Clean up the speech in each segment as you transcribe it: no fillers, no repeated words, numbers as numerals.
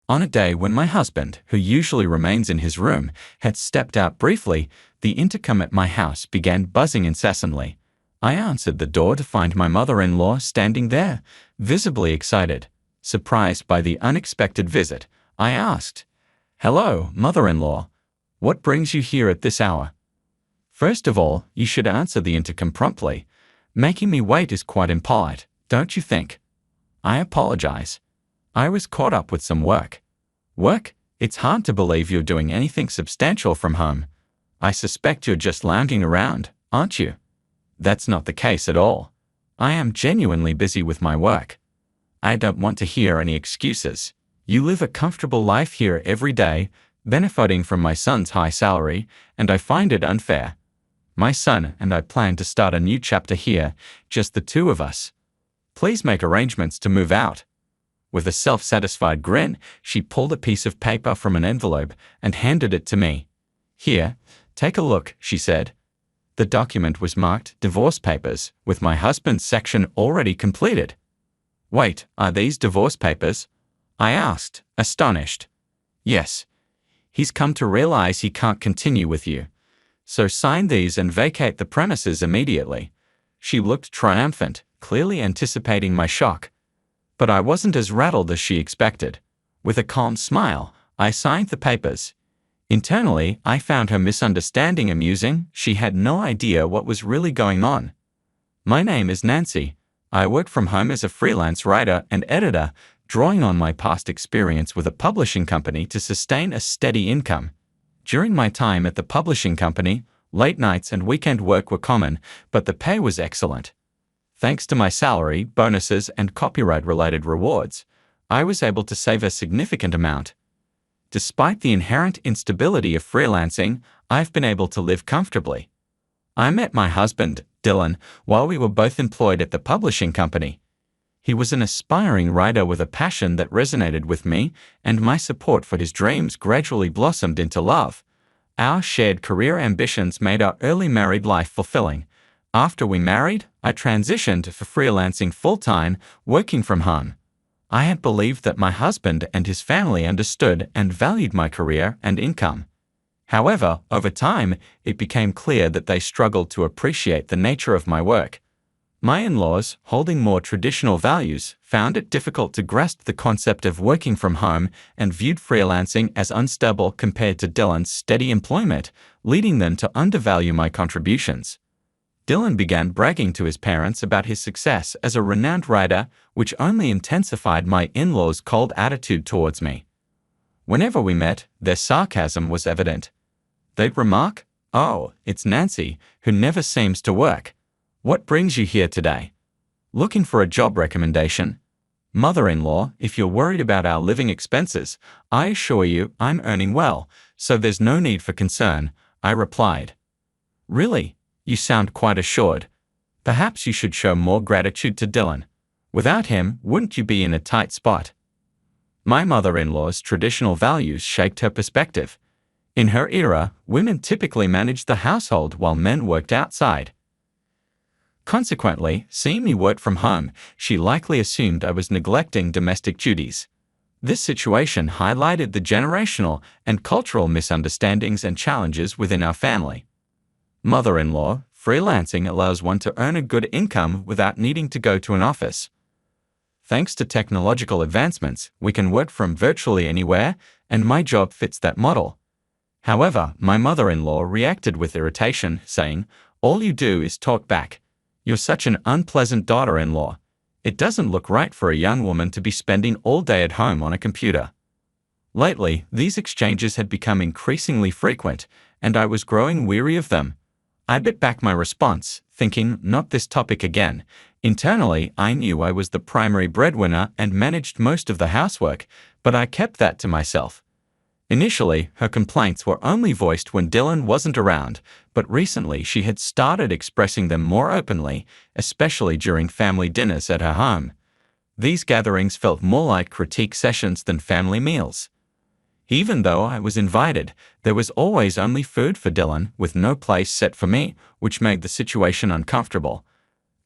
On a day when my husband, who usually remains in his room, had stepped out briefly, the intercom at my house began buzzing incessantly. I answered the door to find my mother-in-law standing there, visibly excited. Surprised by the unexpected visit, I asked, "Hello, mother-in-law. What brings you here at this hour?" "First of all, you should answer the intercom promptly. Making me wait is quite impolite, don't you think?" "I apologize. I was caught up with some work." "Work? It's hard to believe you're doing anything substantial from home. I suspect you're just lounging around, aren't you?" "That's not the case at all. I am genuinely busy with my work." "I don't want to hear any excuses. You live a comfortable life here every day, benefiting from my son's high salary, and I find it unfair. My son and I plan to start a new chapter here, just the two of us. Please make arrangements to move out." With a self-satisfied grin, she pulled a piece of paper from an envelope and handed it to me. "Here, take a look," she said. The document was marked Divorce Papers, with my husband's section already completed. "Wait, are these divorce papers?" I asked, astonished. "Yes. He's come to realize he can't continue with you. So sign these and vacate the premises immediately." She looked triumphant, clearly anticipating my shock. But I wasn't as rattled as she expected. With a calm smile, I signed the papers. Internally, I found her misunderstanding amusing. She had no idea what was really going on. "My name is Nancy. I work from home as a freelance writer and editor, drawing on my past experience with a publishing company to sustain a steady income. During my time at the publishing company, late nights and weekend work were common, but the pay was excellent. Thanks to my salary, bonuses, and copyright-related rewards, I was able to save a significant amount. Despite the inherent instability of freelancing, I've been able to live comfortably. I met my husband, Dylan, while we were both employed at the publishing company. He was an aspiring writer with a passion that resonated with me, and my support for his dreams gradually blossomed into love. Our shared career ambitions made our early married life fulfilling. After we married, I transitioned for freelancing full-time, working from home. I had believed that my husband and his family understood and valued my career and income. However, over time, it became clear that they struggled to appreciate the nature of my work. My in-laws, holding more traditional values, found it difficult to grasp the concept of working from home and viewed freelancing as unstable compared to Dylan's steady employment, leading them to undervalue my contributions. Dylan began bragging to his parents about his success as a renowned writer, which only intensified my in-laws' cold attitude towards me. Whenever we met, their sarcasm was evident. They'd remark, "Oh, it's Nancy, who never seems to work. What brings you here today? Looking for a job recommendation?" "Mother-in-law, if you're worried about our living expenses, I assure you I'm earning well, so there's no need for concern," I replied. "Really? You sound quite assured. Perhaps you should show more gratitude to Dylan. Without him, wouldn't you be in a tight spot?" My mother-in-law's traditional values shaped her perspective. In her era, women typically managed the household while men worked outside. Consequently, seeing me work from home, she likely assumed I was neglecting domestic duties. This situation highlighted the generational and cultural misunderstandings and challenges within our family. Mother-in-law, freelancing allows one to earn a good income without needing to go to an office. Thanks to technological advancements, we can work from virtually anywhere, and my job fits that model. However, my mother-in-law reacted with irritation, saying, "All you do is talk back. You're such an unpleasant daughter-in-law. It doesn't look right for a young woman to be spending all day at home on a computer." Lately, these exchanges had become increasingly frequent, and I was growing weary of them. I bit back my response, thinking, not this topic again. Internally, I knew I was the primary breadwinner and managed most of the housework, but I kept that to myself. Initially, her complaints were only voiced when Dylan wasn't around, but recently she had started expressing them more openly, especially during family dinners at her home. These gatherings felt more like critique sessions than family meals. Even though I was invited, there was always only food for Dylan, with no place set for me, which made the situation uncomfortable.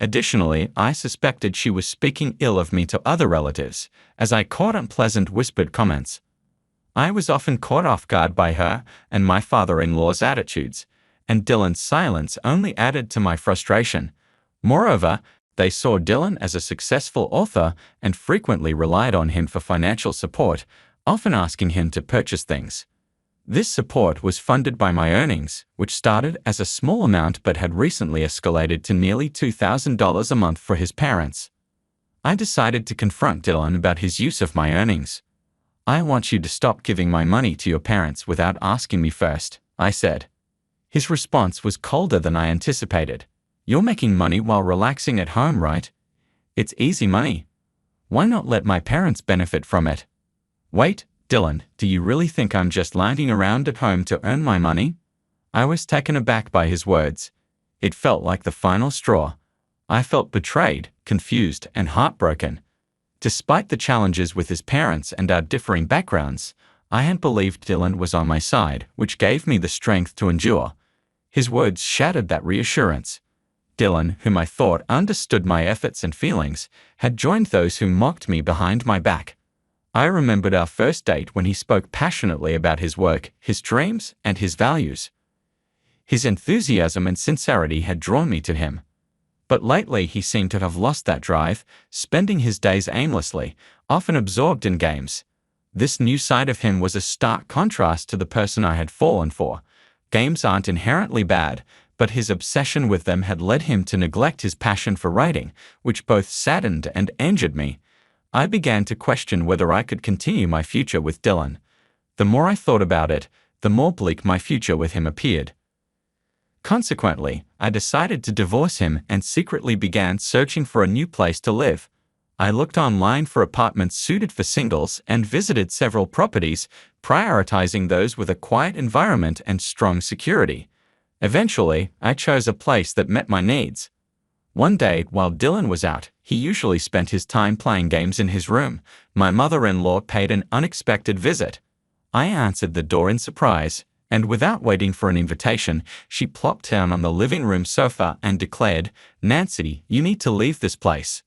Additionally, I suspected she was speaking ill of me to other relatives, as I caught unpleasant whispered comments. I was often caught off guard by her and my father-in-law's attitudes, and Dylan's silence only added to my frustration. Moreover, they saw Dylan as a successful author and frequently relied on him for financial support, often asking him to purchase things. This support was funded by my earnings, which started as a small amount but had recently escalated to nearly $2,000 a month for his parents. I decided to confront Dylan about his use of my earnings. "I want you to stop giving my money to your parents without asking me first," I said. His response was colder than I anticipated. "You're making money while relaxing at home, right? It's easy money. Why not let my parents benefit from it?" "Wait, Dylan, do you really think I'm just lounging around at home to earn my money?" I was taken aback by his words. It felt like the final straw. I felt betrayed, confused, and heartbroken. Despite the challenges with his parents and our differing backgrounds, I had believed Dylan was on my side, which gave me the strength to endure. His words shattered that reassurance. Dylan, whom I thought understood my efforts and feelings, had joined those who mocked me behind my back. I remembered our first date when he spoke passionately about his work, his dreams, and his values. His enthusiasm and sincerity had drawn me to him. But lately he seemed to have lost that drive, spending his days aimlessly, often absorbed in games. This new side of him was a stark contrast to the person I had fallen for. Games aren't inherently bad, but his obsession with them had led him to neglect his passion for writing, which both saddened and injured me. I began to question whether I could continue my future with Dylan. The more I thought about it, the more bleak my future with him appeared. Consequently, I decided to divorce him and secretly began searching for a new place to live. I looked online for apartments suited for singles and visited several properties, prioritizing those with a quiet environment and strong security. Eventually, I chose a place that met my needs. One day, while Dylan was out, he usually spent his time playing games in his room. My mother-in-law paid an unexpected visit. I answered the door in surprise, and without waiting for an invitation, she plopped down on the living room sofa and declared, "Nancy, you need to leave this place."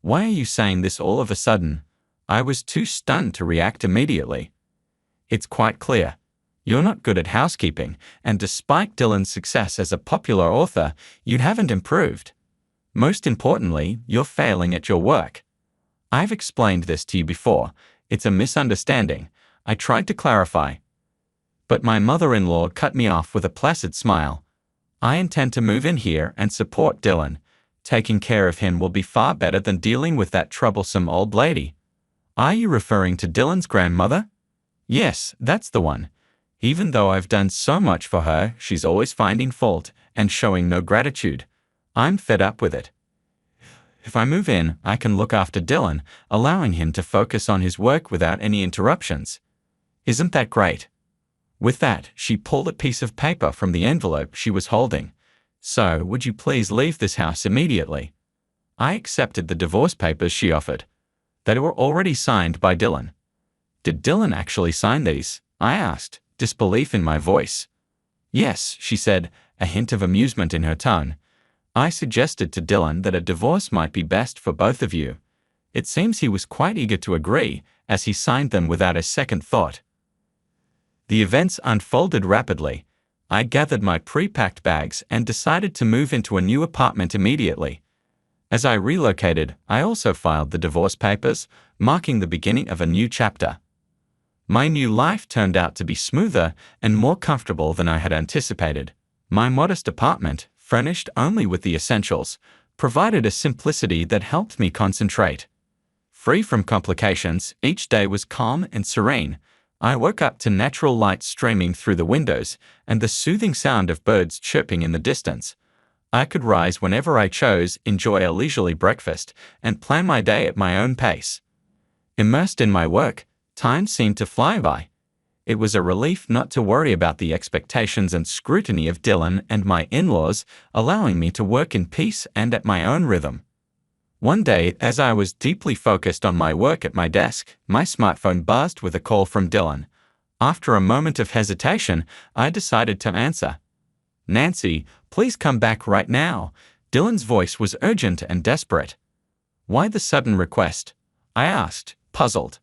"Why are you saying this all of a sudden?" I was too stunned to react immediately. "It's quite clear. You're not good at housekeeping, and despite Dylan's success as a popular author, you haven't improved. Most importantly, you're failing at your work. I've explained this to you before. It's a misunderstanding." I tried to clarify. But my mother-in-law cut me off with a placid smile. "I intend to move in here and support Dylan. Taking care of him will be far better than dealing with that troublesome old lady." "Are you referring to Dylan's grandmother?" "Yes, that's the one. Even though I've done so much for her, she's always finding fault and showing no gratitude. I'm fed up with it. If I move in, I can look after Dylan, allowing him to focus on his work without any interruptions. Isn't that great?" With that, she pulled a piece of paper from the envelope she was holding. "So, would you please leave this house immediately?" I accepted the divorce papers she offered. They were already signed by Dylan. "Did Dylan actually sign these?" I asked, disbelief in my voice. "Yes," she said, a hint of amusement in her tone. "I suggested to Dylan that a divorce might be best for both of you. It seems he was quite eager to agree, as he signed them without a second thought." The events unfolded rapidly. I gathered my pre-packed bags and decided to move into a new apartment immediately. As I relocated, I also filed the divorce papers, marking the beginning of a new chapter. My new life turned out to be smoother and more comfortable than I had anticipated. My modest apartment, furnished only with the essentials, provided a simplicity that helped me concentrate. Free from complications, each day was calm and serene. I woke up to natural light streaming through the windows and the soothing sound of birds chirping in the distance. I could rise whenever I chose, enjoy a leisurely breakfast, and plan my day at my own pace. Immersed in my work, time seemed to fly by. It was a relief not to worry about the expectations and scrutiny of Dylan and my in-laws, allowing me to work in peace and at my own rhythm. One day, as I was deeply focused on my work at my desk, my smartphone buzzed with a call from Dylan. After a moment of hesitation, I decided to answer. "Nancy, please come back right now." Dylan's voice was urgent and desperate. "Why the sudden request?" I asked, puzzled.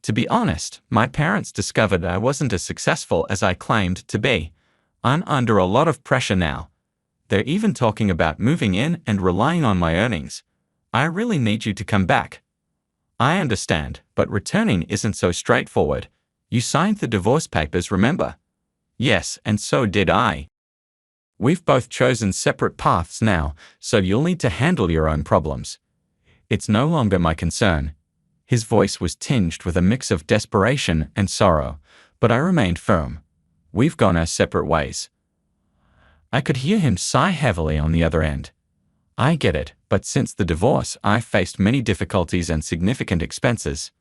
To be honest, my parents discovered I wasn't as successful as I claimed to be. I'm under a lot of pressure now. They're even talking about moving in and relying on my earnings. I really need you to come back. I understand, but returning isn't so straightforward. You signed the divorce papers, remember? Yes, and so did I. We've both chosen separate paths now, so you'll need to handle your own problems. It's no longer my concern. His voice was tinged with a mix of desperation and sorrow, but I remained firm. We've gone our separate ways. I could hear him sigh heavily on the other end. I get it, but since the divorce, I've faced many difficulties and significant expenses.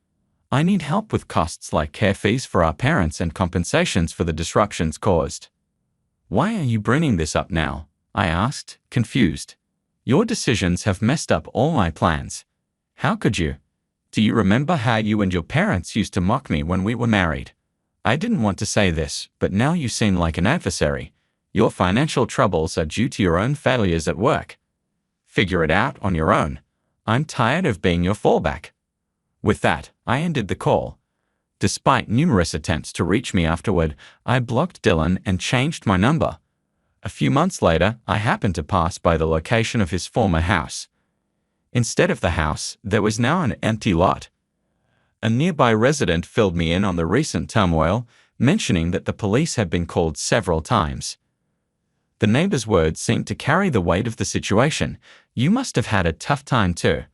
I need help with costs like care fees for our parents and compensations for the disruptions caused. Why are you bringing this up now? I asked, confused. Your decisions have messed up all my plans. How could you? Do you remember how you and your parents used to mock me when we were married? I didn't want to say this, but now you seem like an adversary. Your financial troubles are due to your own failures at work. Figure it out on your own. I'm tired of being your fallback. With that, I ended the call. Despite numerous attempts to reach me afterward, I blocked Dylan and changed my number. A few months later, I happened to pass by the location of his former house. Instead of the house, there was now an empty lot. A nearby resident filled me in on the recent turmoil, mentioning that the police had been called several times. The neighbor's words seemed to carry the weight of the situation. You must have had a tough time too.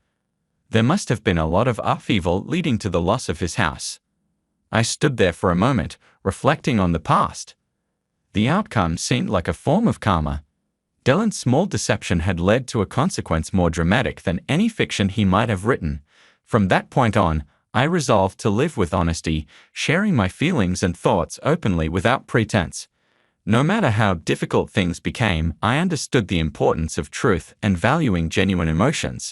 There must have been a lot of upheaval leading to the loss of his house. I stood there for a moment, reflecting on the past. The outcome seemed like a form of karma. Dylan's small deception had led to a consequence more dramatic than any fiction he might have written. From that point on, I resolved to live with honesty, sharing my feelings and thoughts openly without pretense. No matter how difficult things became, I understood the importance of truth and valuing genuine emotions.